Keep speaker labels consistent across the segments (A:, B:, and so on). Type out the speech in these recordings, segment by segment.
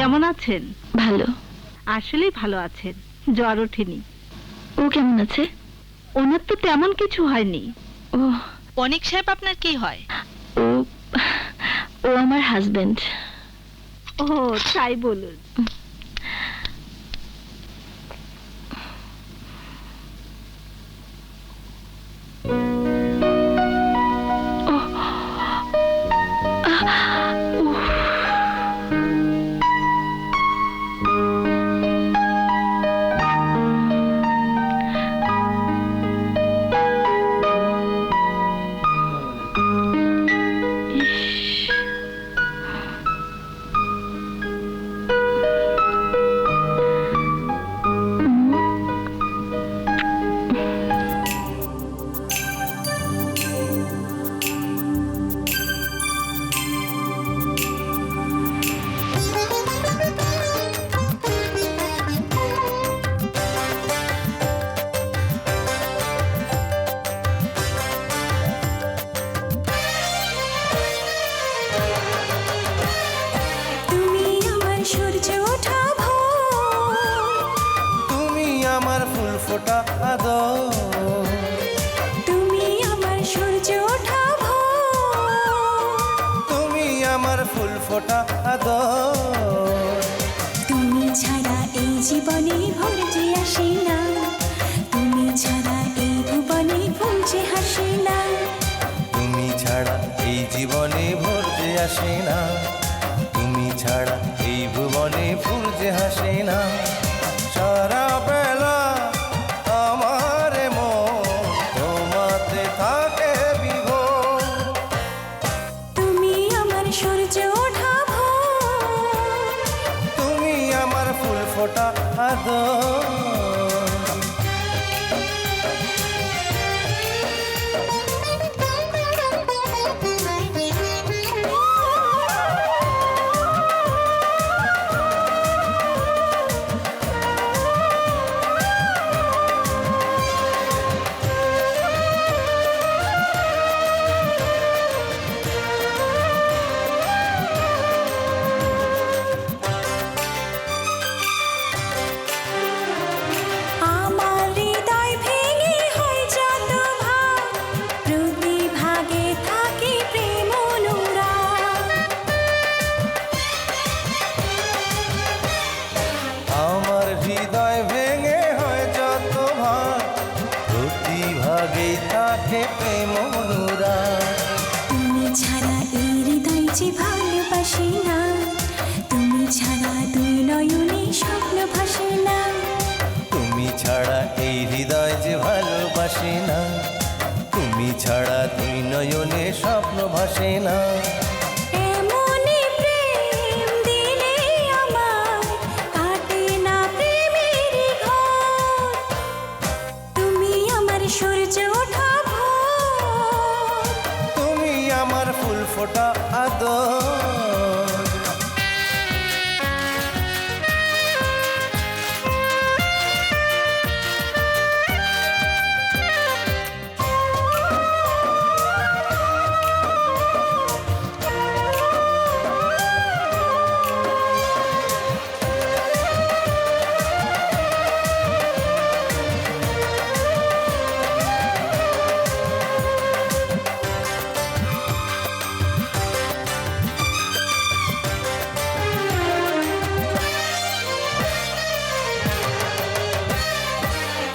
A: কেমন আছেন?
B: ভালো।
A: আসলেই ভালো আছেন, জ্বর ওঠেনি।
B: ও কেমন আছে?
A: ওনার তো তেমন কিছু হয়নি।
B: ও
A: অনিক সাহেব আপনার কি হয়?
B: ও ও আমার হাজবেন্ড।
A: ও তাই বলুন।
C: ফোটা আদর,
D: তুমি আমার সূর্য ওঠা ভোর,
C: তুমি আমার ফুল ফোটা আদর।
D: তুমি ছাড়া এই জীবনে ভোর যে আসে না, তুমি ছাড়া এই ভুবনে ফুল যে হাসে না,
C: তুমি ছাড়া এই জীবনে ভোর যে আসে না, তুমি ছাড়া এই ভুবনে ফুল যে হাসে না। সারা বেলা আমার মন তোমাতে থাকে বিভোর,
D: তুমি আমার সূর্য ওঠা ভোর,
C: তুমি আমার ফুল ফোটা আদর। হৃদয় ভেঙে হয় যত ভাগ, প্রতি ভাগে থাকে প্রেম অনুরাগ।
D: তুমি ছাড়া এই হৃদয় যে ভালোবাসে না, তুমি ছাড়া দুই নয়নে স্বপ্ন ভাসে না,
C: তুমি ছাড়া এই হৃদয় যে ভালোবাসে না, তুমি ছাড়া দুই নয়নে স্বপ্ন ভাসে না।
D: সূর্য ওঠা ভোর,
C: তুমি আমার ফুল ফোটা আদর।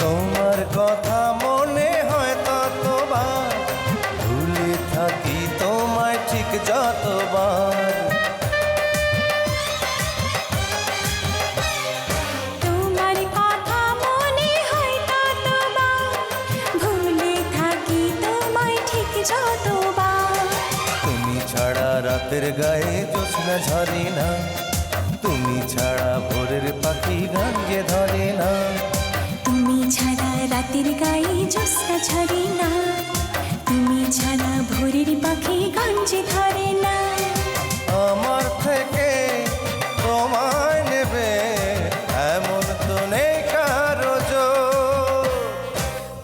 C: তোমার কথা মনে হয় ততবার, ভুলে থাকি তোমায় ঠিক যতবার।
D: তোমার কথা মনে হয় ততবার, ভুলে থাকি তোমায় ঠিক যতবার।
C: তুমি ছাড়া রাতের গায়ে জ্যোৎস্না ঝরে না, তুমি ছাড়া ভোরের পাখি গান যে ধরে না,
D: তুমি ছাড়া রাতের গায়ে জ্যোৎস্না ঝরে না, তুমি ছাড়া ভোরের পাখি গান যে ধরে না।
C: আমার থেকে তোমায় নেবে এমন তো নেই কারো জোর।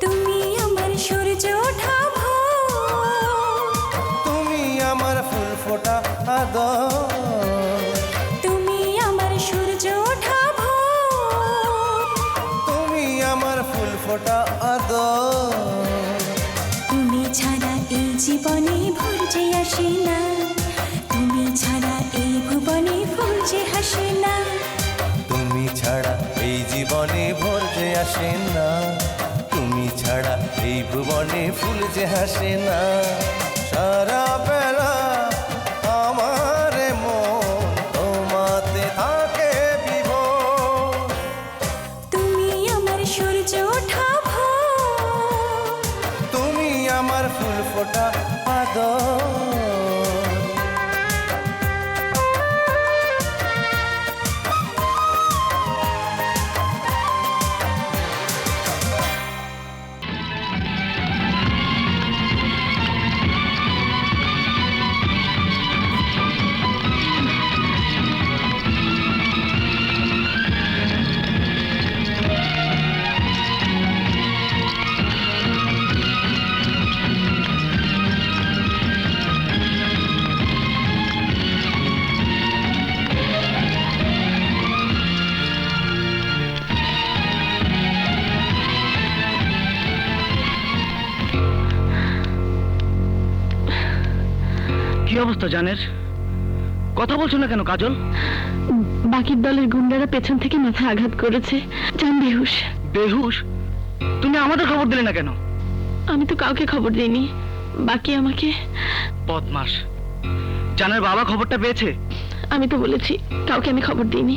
D: তুমি আমার সূর্য ওঠা ভোর,
C: তুমি আমার ফুল ফোটা আদর।
D: তুমি আমার জীবনে ভোর যে আসে না, তুমি ছাড়া এই ভুবনে ফুল যে হাসে না।
C: তুমি ছাড়া এই জীবনে ভোর যে আসে না, তুমি ছাড়া এই ভুবনে ফুল যে হাসে না। সারা বেলা আমার মন তোমাতে থাকে বিভোর,
D: তুমি আমার সূর্য ওঠা ভোর,
C: তুমি আমার ফুল ফোটা আদর।
E: কি অবস্থা জানের? কথা বলছো না কেন কাজল?
B: বাকির দলের গুন্ডারা পেছন থেকে মাথায় আঘাত করেছে, জান বেহুশ।
E: বেহুশ? তুমি আমাদের খবর দিলে না কেন?
B: আমি তো কাউকে খবর দিইনি, বাকি আমাকে।
E: বদমাস! জানের বাবা খবরটা পেয়েছে?
B: আমি তো বলেছি কাউকে আমি খবর দিইনি।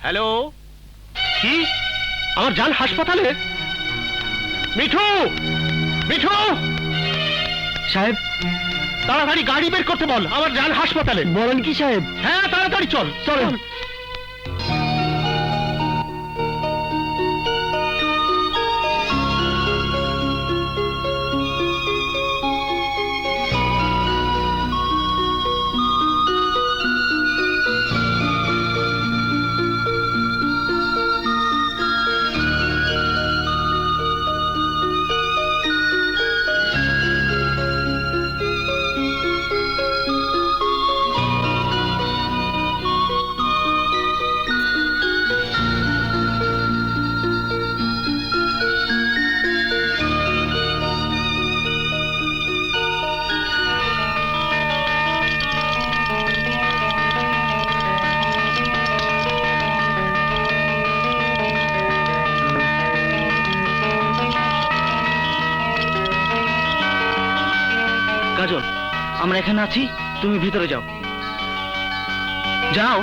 E: হ্যালো, কি? আমার জান হাসপাতালে? মিঠু, মিঠু সাহেব, তাড়াতাড়ি গাড়ি বের করতে বল, আমার জান হাসপাতালে। বলেন কি সাহেব? হ্যাঁ, তাড়াতাড়ি চল চল। কাজল, আমরা এখানে আছি, তুমি ভিতরে যাও। যাও।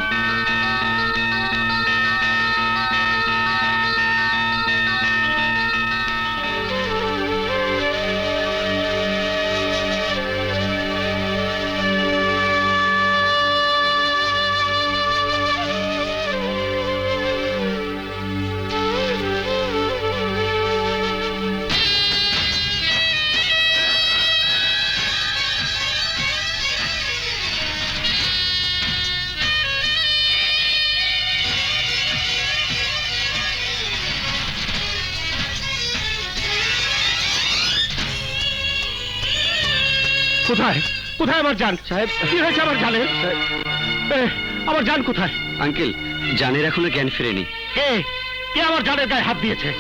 E: কোথায় কোথায় আমার জান? সাহেব, কি হয়েছে আমার জানের? আমার জান কোথায়?
F: আঙ্কেল, জানের এখনো জ্ঞান ফেরেনি।
E: কে কে আমার জানের গায়ে হাত দিয়েছে?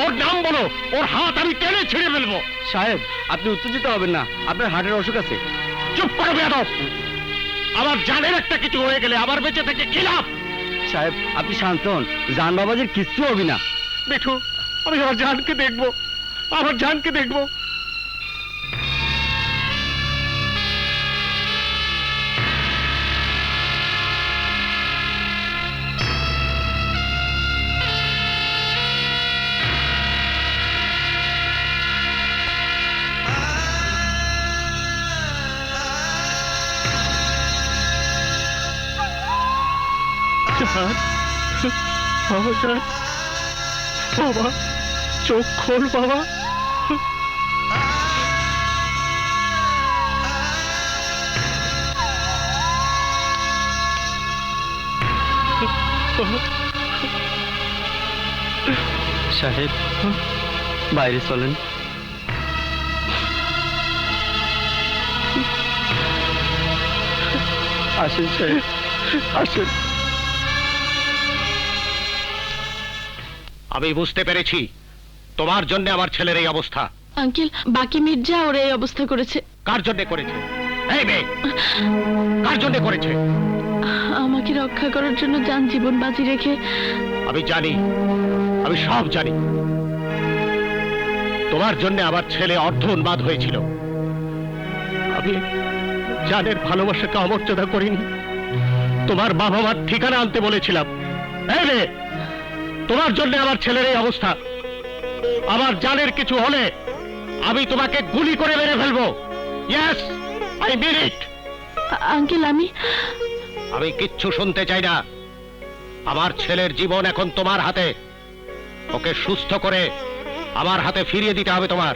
E: ওর নাম বলো, ওর হাত আমি টেনে ছিঁড়ে ফেলবো।
F: সাহেব, আপনি উত্তেজিত হবেন না, আপনার হার্টের অসুখ আছে।
E: চুপ করো বেয়াদব! আমার জানের একটা কিছু হয়ে গেলে আমার বেঁচে থেকে কি লাভ?
F: সাহেব, আপনি শান্ত হন, জান বাবাজির কিচ্ছু হবে না।
E: মিঠু, আমি আমার জানকে দেখবো, আমার জানকে দেখবো। বাবা, চোখ খোল বাবা।
F: সাহেব, বাইরে চলেন। আসেন সাহেব, আসেন।
E: আমি বুঝতে পেরেছি তোমার জন্য আমার ছেলের এই অবস্থা।
B: আঙ্কেল, বাকি মির্জা ওর এই অবস্থা করেছে।
E: কার জন্য করেছে? এই মেয়ে, কার জন্য করেছে?
B: আমাকে রক্ষা করার জন্য যান জীবন বাজি রেখে।
E: আমি জানি, আমি সব জানি। তোমার জন্য আমার ছেলে অর্ধ উন্মাদ হয়েছিল। আমি জানের ভালোবাসাকে অমর্যাদা করিনি, তোমার বাবা মার ঠিকানা আনতে বলেছিলাম। এই মেয়ে, তোমার জন্য আমার ছেলের এই অবস্থা। আমার জানের কিছু হলে আমি তোমাকে গুলি করে মেরে ফেলবো। Yes, I mean it.
B: Uncle,
E: আমি কিচ্ছু শুনতে চাই না। আমার ছেলের জীবন এখন তোমার হাতে। ওকে সুস্থ করে আমার হাতে ফিরিয়ে দিতে হবে তোমার।